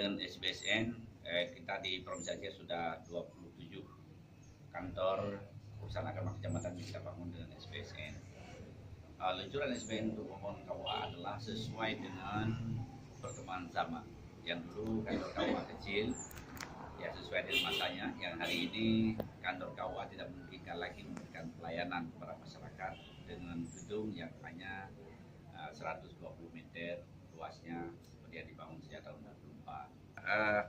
dengan SBSN kita di Provinsi Aceh sudah 27 kantor urusan agama kecamatan yang kita bangun dengan SBSN. Luncuran SBSN untuk membangun KUA adalah sesuai dengan perkembangan zaman. Yang dulu kantor KUA kecil, ya sesuai dengan masanya. Yang hari ini kantor KUA tidak memungkinkan lagi memberikan pelayanan kepada masyarakat dengan gedung yang hanya 120 meter luasnya, kemudian dibangun sejak tahun 2004.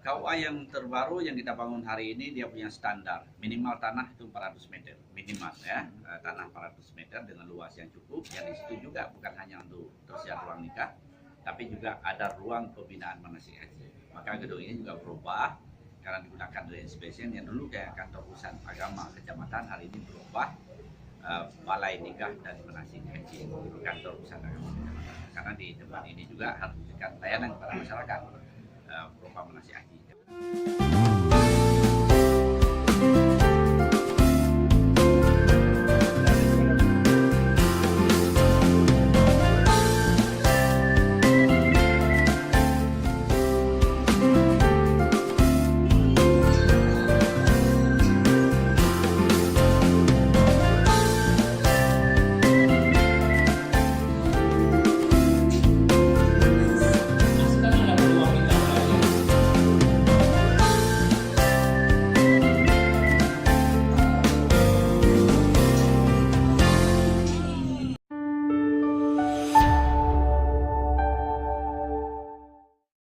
KUA yang terbaru yang kita bangun hari ini dia punya standar minimal tanah itu 400 meter minimal ya, tanah 400 meter dengan luas yang cukup. Yang di situ juga bukan hanya untuk tersedia ruang nikah, tapi juga ada ruang pembinaan manasik haji. Maka gedung ini juga berubah karena digunakan oleh SBSN yang dulu kayak kantor urusan agama kecamatan, hari ini berubah balai nikah dan manasik haji kantor urusan agama kecamatan. Karena di tempat ini juga harus memberikan layanan kepada masyarakat berupa manasik haji.